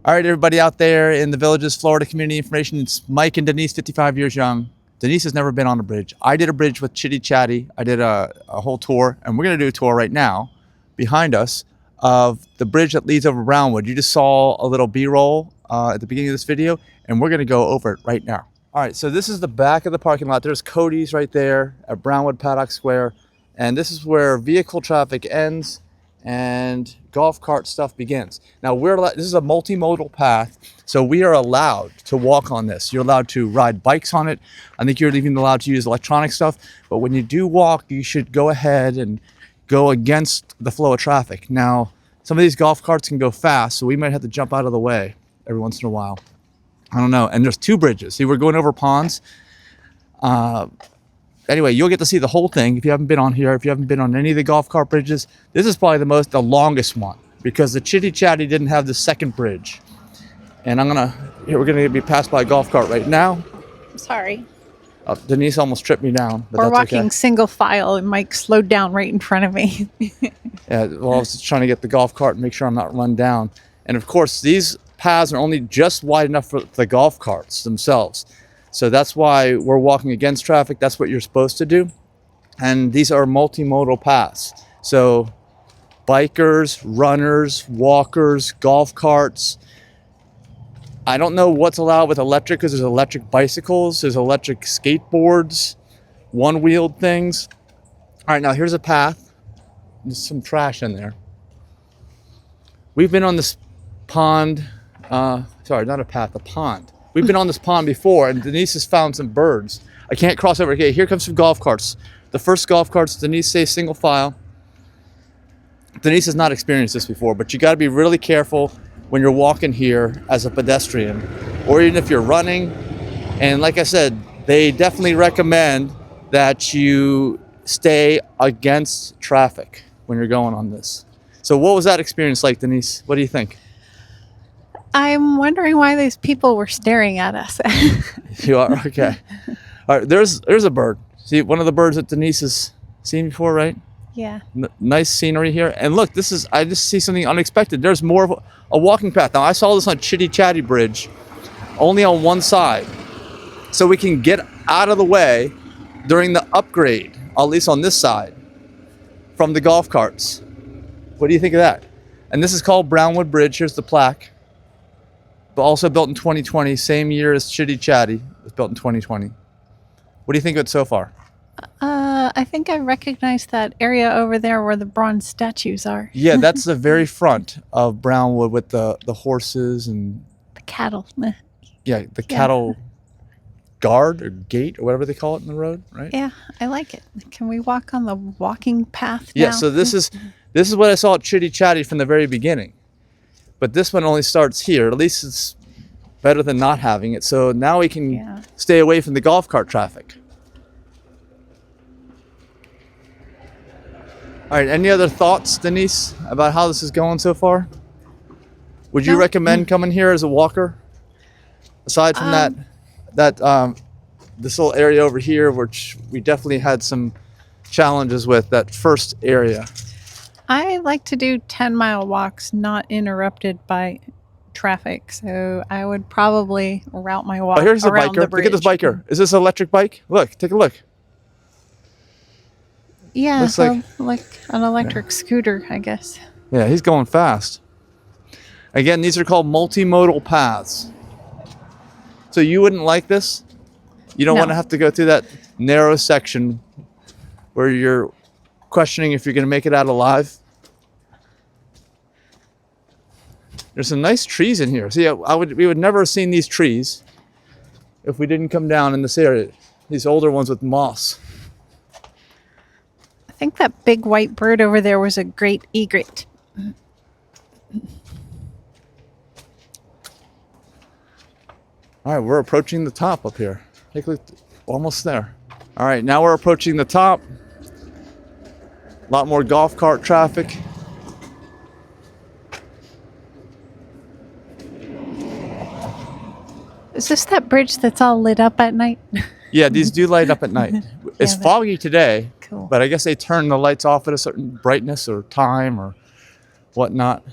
All right, everybody out there in the Villages, Florida Community Information. It's Mike and Denise, 55 years young. Denise has never been on a bridge. I did a bridge with Chitty Chatty. I did a whole tour, and we're going to do a tour right now behind us of the bridge that leads over Brownwood. You just saw a little B-roll at the beginning of this video, and we're going to go over it right now. All right, so this is the back of the parking lot. There's Cody's right there at Brownwood Paddock Square, and this is where vehicle traffic ends and golf cart stuff begins. Now this is a multimodal path, so we are allowed to walk on this. You're allowed to ride bikes on it. I think you're even allowed to use electronic stuff, but when you do walk, you should go ahead and go against the flow of traffic. Now, some of these golf carts can go fast, so we might have to jump out of the way every once in a while. I don't know. And there's two bridges. See, we're going over ponds. Anyway, you'll get to see the whole thing if you haven't been on here. If you haven't been on any of the golf cart bridges, this is probably the longest one because the Chitty Chatty didn't have the second bridge. And we're gonna be passed by a golf cart right now. Sorry. Denise almost tripped me down, but we're that's walking okay. Single file, and Mike slowed down right in front of me. Yeah, well, I was just trying to get the golf cart and make sure I'm not run down. And of course, these paths are only just wide enough for the golf carts themselves. So that's why we're walking against traffic. That's what you're supposed to do. And these are multimodal paths. So bikers, runners, walkers, golf carts. I don't know what's allowed with electric because there's electric bicycles, there's electric skateboards, one-wheeled things. All right, now here's a path. There's some trash in there. We've been on this pond. Sorry, not a path, a pond. We've been on this pond before, and Denise has found some birds. I can't cross over. Okay, here comes some golf carts. The first golf carts, Denise says single file. Denise has not experienced this before, but you got to be really careful when you're walking here as a pedestrian, or even if you're running. And like I said, they definitely recommend that you stay against traffic when you're going on this. So what was that experience like, Denise? What do you think? I'm wondering why these people were staring at us. You are? Okay. All right, there's a bird. See, one of the birds that Denise has seen before, right? Yeah. Nice scenery here. And look, I just see something unexpected. There's more of a walking path. Now, I saw this on Chitty Chatty Bridge, only on one side. So we can get out of the way during the upgrade, at least on this side, from the golf carts. What do you think of that? And this is called Brownwood Bridge. Here's the plaque. But also built in 2020, same year as Chitty Chatty. It was built in 2020. What do you think of it so far? I think I recognize that area over there where the bronze statues are. Yeah, that's the very front of Brownwood with the horses and the cattle. Yeah, the cattle guard or gate or whatever they call it in the road, right? Yeah, I like it. Can we walk on the walking path now? Yeah, so this is what I saw at Chitty Chatty from the very beginning. But this one only starts here. At least it's better than not having it. So now we can stay away from the golf cart traffic. All right, any other thoughts, Denise, about how this is going so far? Would you recommend coming here as a walker? Aside from this little area over here, which we definitely had some challenges with, that first area. I like to do 10-mile walks not interrupted by traffic, so I would probably route my walk here's around a biker. the bridge. Look at this biker. Is this an electric bike? Look, take a look. Yeah, looks like an electric scooter, I guess. Yeah, he's going fast. Again, these are called multimodal paths. So you wouldn't like this? You don't want to have to go through that narrow section where you're questioning if you're going to make it out alive. There's some nice trees in here. See, we would never have seen these trees if we didn't come down in this area. These older ones with moss. I think that big white bird over there was a great egret. All right, we're approaching the top up here. Take a look, almost there. All right, now we're approaching the top. A lot more golf cart traffic. Is this that bridge that's all lit up at night? Yeah, these do light up at night. It's foggy today, cool. But I guess they turn the lights off at a certain brightness or time or whatnot.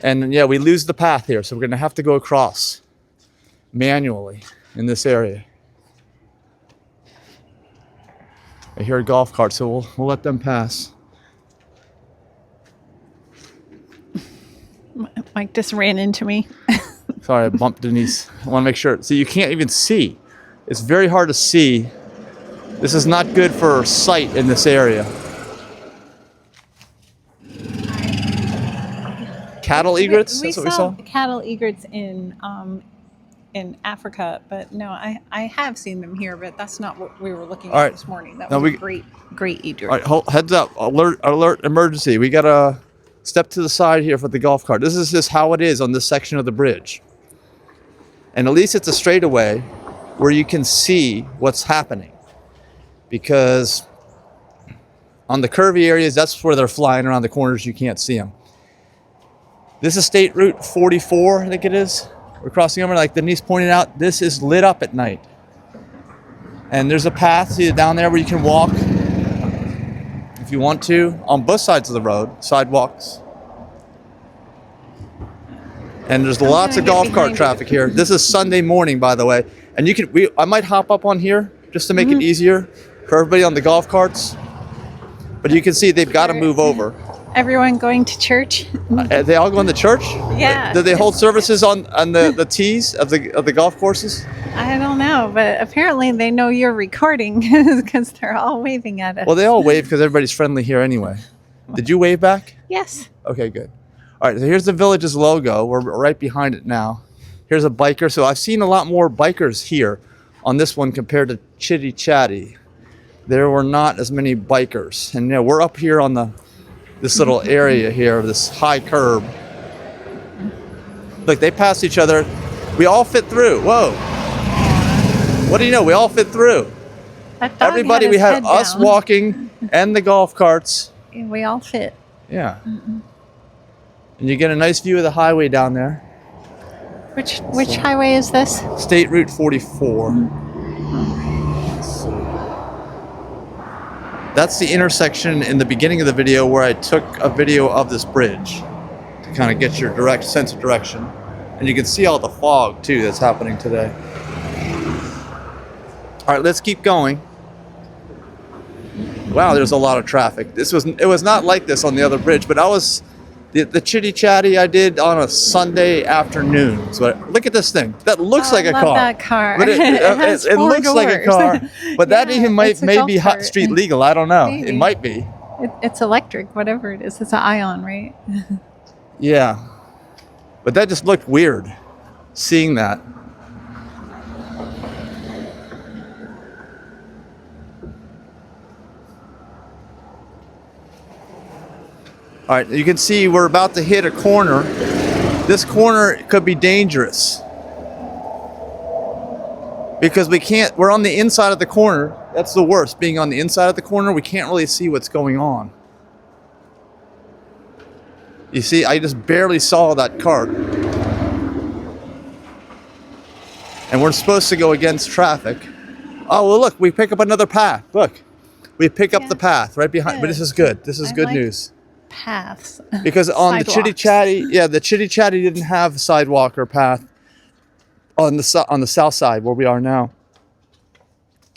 And yeah, we lose the path here, so we're gonna have to go across manually in this area. I hear a golf cart, so we'll let them pass. Mike just ran into me. Sorry, I bumped Denise. I want to make sure. See, you can't even see. It's very hard to see. This is not good for sight in this area. Cattle egrets? That's what we saw? Cattle egrets in Africa, but no, I have seen them here, but that's not what we were looking at this morning. That was a great egret. All right, heads up. Alert, emergency. We got to step to the side here for the golf cart. This is just how it is on this section of the bridge. And at least it's a straightaway where you can see what's happening. Because on the curvy areas, that's where they're flying around the corners. You can't see them. This is State Route 44, I think it is. We're crossing over, like Denise pointed out, this is lit up at night. And there's a path, see it down there where you can walk if you want to, on both sides of the road, sidewalks. And there's lots of golf cart traffic here. This is Sunday morning, by the way. And you can, I might hop up on here just to make it easier for everybody on the golf carts. But you can see they've got to move over. Everyone going to church? Are they all going to church? Yeah. Do they hold services on the tees of the golf courses? I don't know, but apparently they know you're recording because they're all waving at us. Well, they all wave because everybody's friendly here anyway. Did you wave back? Yes. Okay, good. All right, so here's the village's logo. We're right behind it now. Here's a biker. So I've seen a lot more bikers here on this one compared to Chitty Chatty. There were not as many bikers. And we're up here on this little area here, this high curb. Look, they pass each other. We all fit through. Whoa. What do you know? We all fit through. Everybody, we had us walking and the golf carts. We all fit. Yeah. And you get a nice view of the highway down there. Which highway is this? State Route 44. That's the intersection in the beginning of the video where I took a video of this bridge to kind of get your direct sense of direction. And you can see all the fog too that's happening today. All right, let's keep going. Wow, there's a lot of traffic. It was not like this on the other bridge, but the Chitty Chatty I did on a Sunday afternoon. So look at this thing. That looks like a car. I love that car. But it looks like a car. But that even may be hot street legal. I don't know. Maybe. It might be. It's electric, whatever it is. It's an ion, right? Yeah. But that just looked weird, seeing that. All right, you can see we're about to hit a corner. This corner could be dangerous because we're on the inside of the corner. That's the worst, being on the inside of the corner. We can't really see what's going on. You see, I just barely saw that cart. And we're supposed to go against traffic. Oh, well, look, we pick up another path. Look, we pick up the path right behind. But this is good. This is good news. Paths. Because on the Chitty Chatty, the Chitty Chatty didn't have a sidewalk or path on the south side where we are now.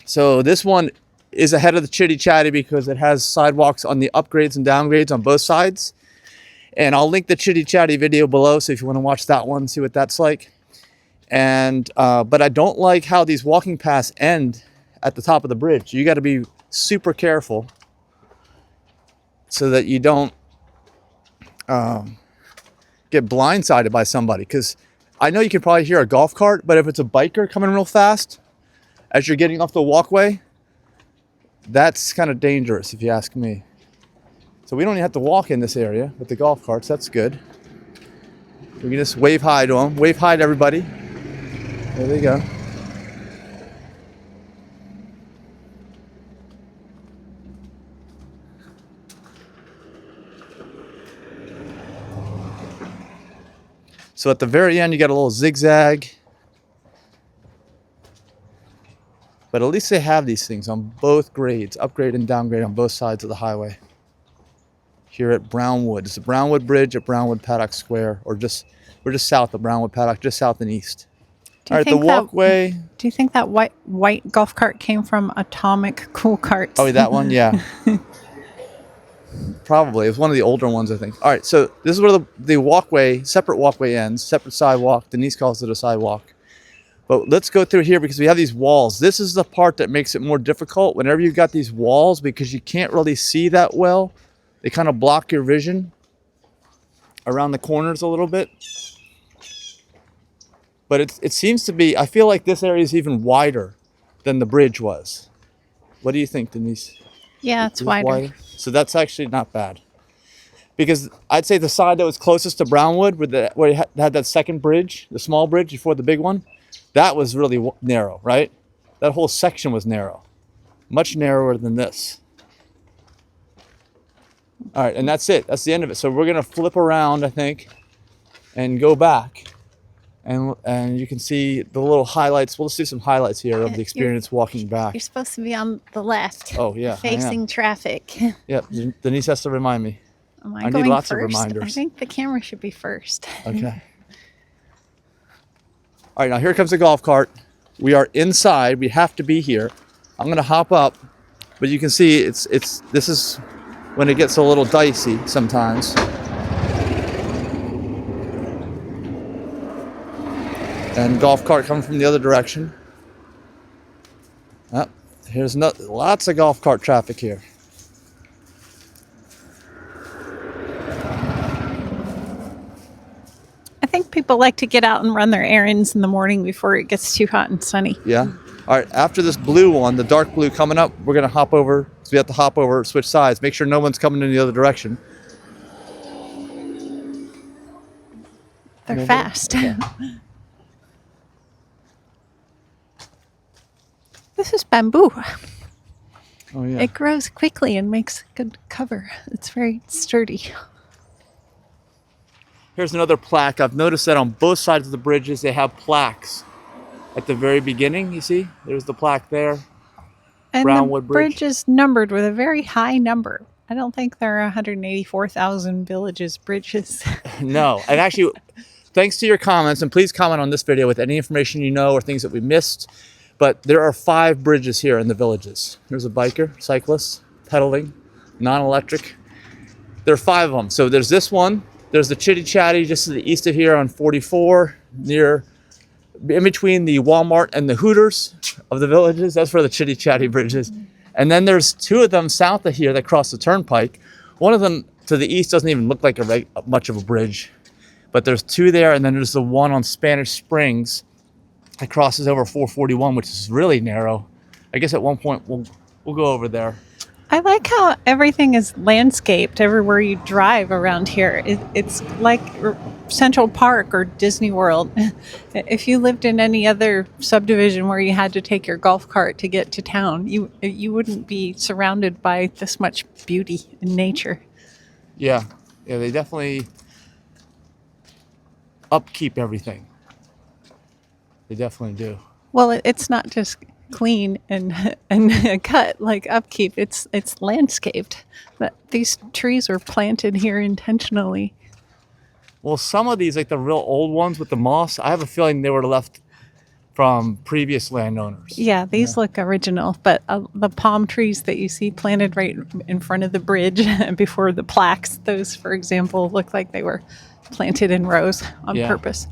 So this one is ahead of the Chitty Chatty because it has sidewalks on the upgrades and downgrades on both sides. And I'll link the Chitty Chatty video below, so if you want to watch that one, see what that's like. And but I don't like how these walking paths end at the top of the bridge. You got to be super careful so that you don't get blindsided by somebody, because I know you can probably hear a golf cart, but if it's a biker coming real fast as you're getting off the walkway, that's kind of dangerous if you ask me. So we don't even have to walk in this area with the golf carts. That's good. We can just wave hi to them. Wave hi to everybody. There they go. So at the very end, you got a little zigzag. But at least they have these things on both grades, upgrade and downgrade on both sides of the highway. here at Brownwood. It's the Brownwood Bridge at Brownwood Paddock Square, or we're just south of Brownwood Paddock, just south and east. All right, the walkway. Do you think that white golf cart came from Atomic Cool Carts? Oh, that one, yeah. Probably. It was one of the older ones, I think. All right, so this is where the walkway, separate walkway ends, separate sidewalk. Denise calls it a sidewalk. But let's go through here because we have these walls. This is the part that makes it more difficult whenever you've got these walls, because you can't really see that well. They kind of block your vision around the corners a little bit. But it seems to be, I feel like this area is even wider than the bridge was. What do you think, Denise? Yeah, it's wider. So that's actually not bad. Because I'd say the side that was closest to Brownwood, where it had that second bridge, the small bridge before the big one, that was really narrow, right? That whole section was narrow. Much narrower than this. All right, and that's it. That's the end of it. So we're going to flip around, I think, and go back. And you can see the little highlights. We'll just do some highlights here of the experience walking back. You're supposed to be on the left. Oh, yeah. Facing traffic. Yep. Denise has to remind me. I need lots first? of reminders. I think the camera should be first. Okay. All right, now here comes the golf cart. We are inside. We have to be here. I'm going to hop up, but you can see this is when it gets a little dicey sometimes. And golf cart coming from the other direction. Here's lots of golf cart traffic here. I think people like to get out and run their errands in the morning before it gets too hot and sunny. Yeah. All right, after this blue one, the dark blue coming up, we're going to hop over. So we have to hop over, switch sides, make sure no one's coming in the other direction. They're fast. Okay. This is bamboo. Oh, yeah. It grows quickly and makes good cover. It's very sturdy. Here's another plaque. I've noticed that on both sides of the bridges, they have plaques at the very beginning. You see? There's the plaque there. And Brownwood the bridge is numbered with a very high number. I don't think there are 184,000 villages bridges. No. And actually, thanks to your comments, and please comment on this video with any information you know or things that we missed. But there are 5 bridges here in the villages. There's a biker, cyclist, pedaling, non-electric. There are 5 of them. So there's this one. There's the Chitty Chatty just to the east of here on 44, in between the Walmart and the Hooters of the villages. That's where the Chitty Chatty bridge is. And then there's 2 of them south of here that cross the turnpike. One of them to the east doesn't even look like much of a bridge. But there's 2 there, and then there's the one on Spanish Springs. It crosses over 441, which is really narrow. I guess at one point we'll go over there. I like how everything is landscaped everywhere you drive around here. It's like Central Park or Disney World. If you lived in any other subdivision where you had to take your golf cart to get to town, you wouldn't be surrounded by this much beauty and nature. Yeah, they definitely upkeep everything. They definitely do. Well, it's not just clean and cut like upkeep. It's landscaped. But these trees were planted here intentionally. Well, some of these, like the real old ones with the moss, I have a feeling they were left from previous landowners. Yeah, these look original, but the palm trees that you see planted right in front of the bridge before the plaques, those, for example, look like they were planted in rows on purpose.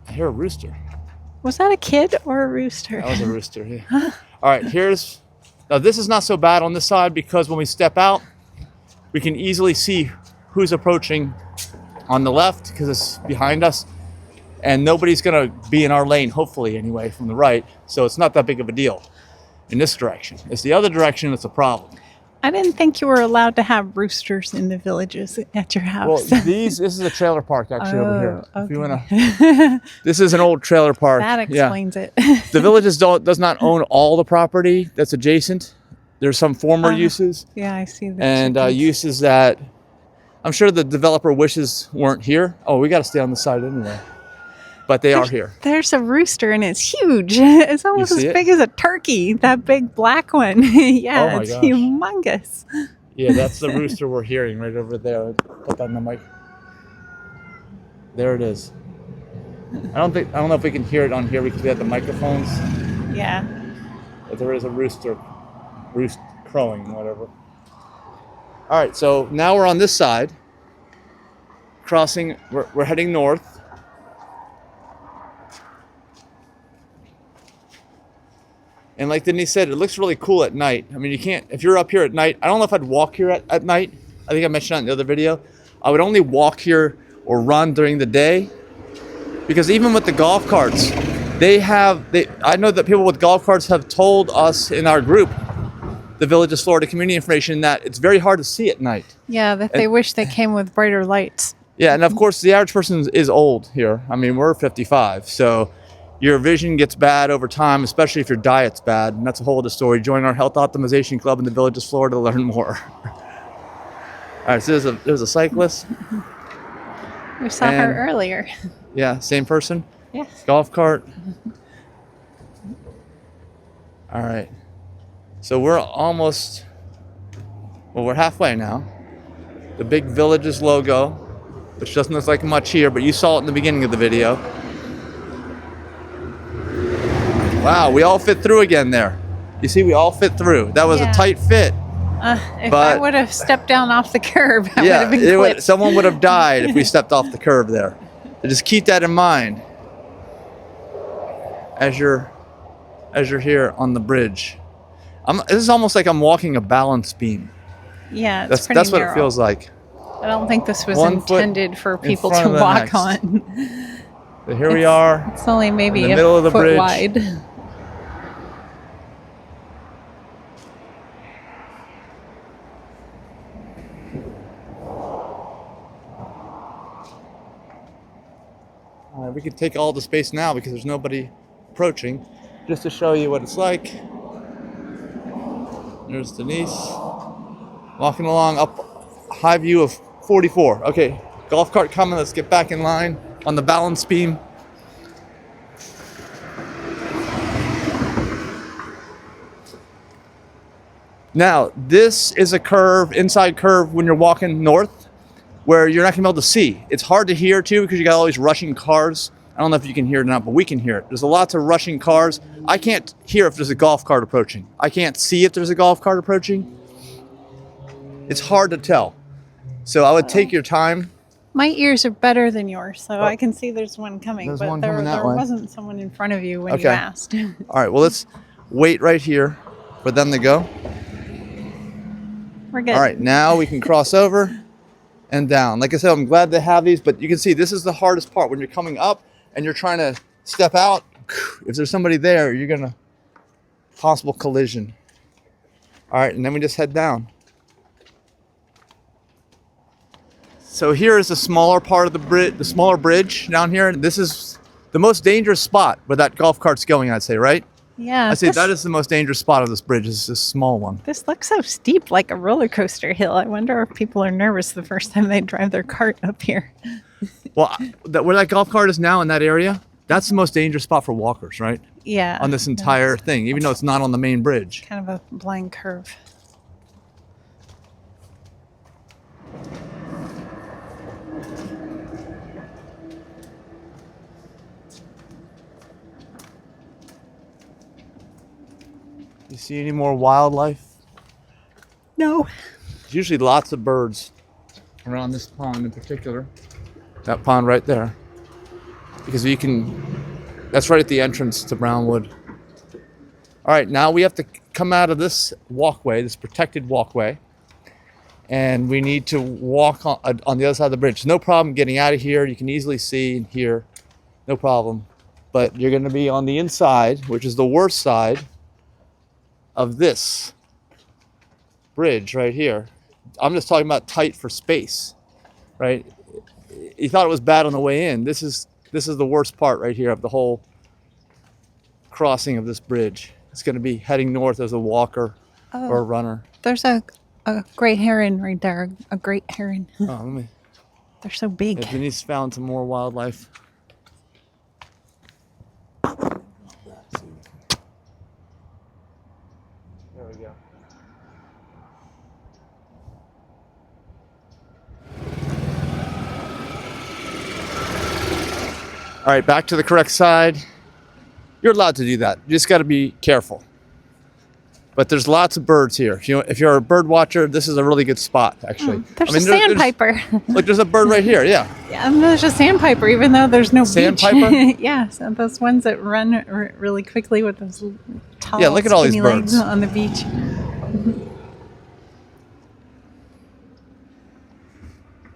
I hear a rooster. Was that a kid or a rooster? That was a rooster, yeah. All right, now this is not so bad on this side because when we step out, we can easily see who's approaching on the left because it's behind us. And nobody's going to be in our lane, hopefully, anyway, from the right. So it's not that big of a deal in this direction. It's the other direction that's a problem. I didn't think you were allowed to have roosters in the villages at your house. Well, this is a trailer park actually over here. Okay. If you wanna, this is an old trailer park. That explains it. The villages does not own all the property that's adjacent. There's some former uses. Yeah, I see that. And uses that I'm sure the developer wishes weren't here. Oh, we got to stay on the side anyway. But they are here. There's a rooster and it's huge. It's almost as big as a turkey, that big black one. Yeah, it's humongous. Yeah, that's the rooster we're hearing right over there. Put that on the mic. There it is. I don't know if we can hear it on here because we have the microphones. Yeah. But there is a roost crowing, whatever. All right, so now we're on this side. Crossing, we're heading north. And like Denise said, it looks really cool at night. I mean, you can't, if you're up here at night, I don't know if I'd walk here at night. I think I mentioned that in the other video. I would only walk here or run during the day. Because even with the golf carts, I know that people with golf carts have told us in our group, the Villages Florida community information, that it's very hard to see at night. Yeah, that they wish they came with brighter lights. Yeah, and of course the average person is old here. I mean, we're 55, so your vision gets bad over time, especially if your diet's bad, and that's a whole other story. Join our health optimization club in the Villages Florida to learn more. All right, so there's a cyclist. We saw her earlier. Yeah, same person? Yeah. Golf cart. All right. So we're we're halfway now. The big Villages logo, which doesn't look like much here, but you saw it in the beginning of the video. Wow, we all fit through again there. You see, we all fit through. That was a tight fit. If I would have stepped down off the curb, I would have been clipped. Someone would have died if we stepped off the curb there. So just keep that in mind as you're here on the bridge. This is almost like I'm walking a balance beam. Yeah, that's what it feels like. I don't think this was intended for people to walk on. So here we are. It's only maybe in the middle of the foot bridge. wide. We could take all the space now because there's nobody approaching. Just to show you what it's like. There's Denise walking along up high view of 44. Okay, golf cart coming. Let's get back in line on the balance beam. Now, this is a curve, inside curve when you're walking north, where you're not gonna be able to see. It's hard to hear too because you got all these rushing cars. I don't know if you can hear it or not, but we can hear it. There's lots of rushing cars. I can't hear if there's a golf cart approaching. I can't see if there's a golf cart approaching. It's hard to tell. So I would take your time. My ears are better than yours, so I can see there's one coming. There's but one there, coming that there way. wasn't someone in front of you when you asked. All right, well, let's wait right here for them to go. We're good. All right, now we can cross over and down. Like I said, I'm glad to have these, but you can see this is the hardest part. When you're coming up and you're trying to step out, if there's somebody there, you're gonna possible collision. All right, and then we just head down. So here is the smaller part of the bridge, the smaller bridge down here. This is the most dangerous spot where that golf cart's going, I'd say, right? Yeah. I'd say that is the most dangerous spot of this bridge, is this small one. This looks so steep, like a roller coaster hill. I wonder if people are nervous the first time they drive their cart up here. Well, where that golf cart is now in that area, that's the most dangerous spot for walkers, right? Yeah. On this entire thing, even though it's not on the main bridge. Kind of a blind curve. You see any more wildlife? No. There's usually lots of birds around this pond in particular. That pond right there. Because you can, that's right at the entrance to Brownwood. All right, now we have to come out of this walkway, this protected walkway, and we need to walk on the other side of the bridge. No problem getting out of here. You can easily see and hear, no problem. But you're gonna be on the inside, which is the worst side of this bridge right here. I'm just talking about tight for space, right? You thought it was bad on the way in. This is the worst part right here of the whole crossing of this bridge. It's going to be heading north as a walker or a runner. There's a great heron right there. A great heron. Oh, let me. They're so big. Yeah, Denise found some more wildlife. There we go. All right, back to the correct side. You're allowed to do that. You just got to be careful. But there's lots of birds here. If you're a bird watcher, this is a really good spot, actually. There's a sandpiper. Look, there's a bird right here. Yeah. Yeah, and there's a sandpiper, even though there's no Sandpiper? beach. Yeah, so those ones that run really quickly with those tall, Yeah, look at all these skinny legs birds. on the beach.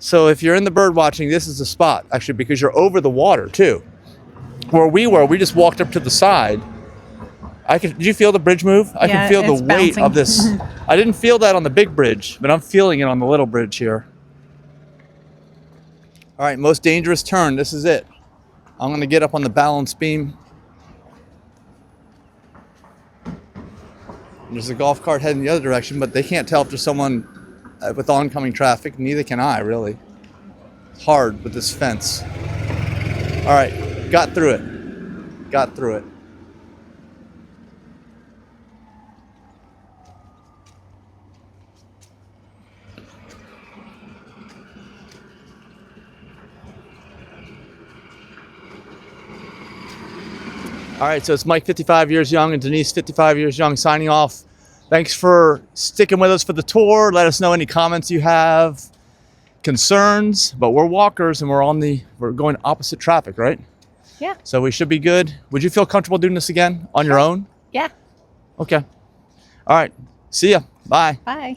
So if you're in the bird watching, this is the spot, actually, because you're over the water, too. Where we were, we just walked up to the side. Did you feel the bridge move? I can feel the weight of this. I didn't feel that on the big bridge, but I'm feeling it on the little bridge here. All right, most dangerous turn. This is it. I'm going to get up on the balance beam. There's a golf cart heading the other direction, but they can't tell if there's someone with oncoming traffic. Neither can I, really. It's hard with this fence. All right, got through it. Got through it. All right, so it's Mike, 55 years young, and Denise, 55 years young, signing off. Thanks for sticking with us for the tour. Let us know any comments you have, concerns, but we're walkers and we're going opposite traffic, right? Yeah. So we should be good. Would you feel comfortable doing this again on your own? Yeah. Okay. All right. See ya. Bye. Bye.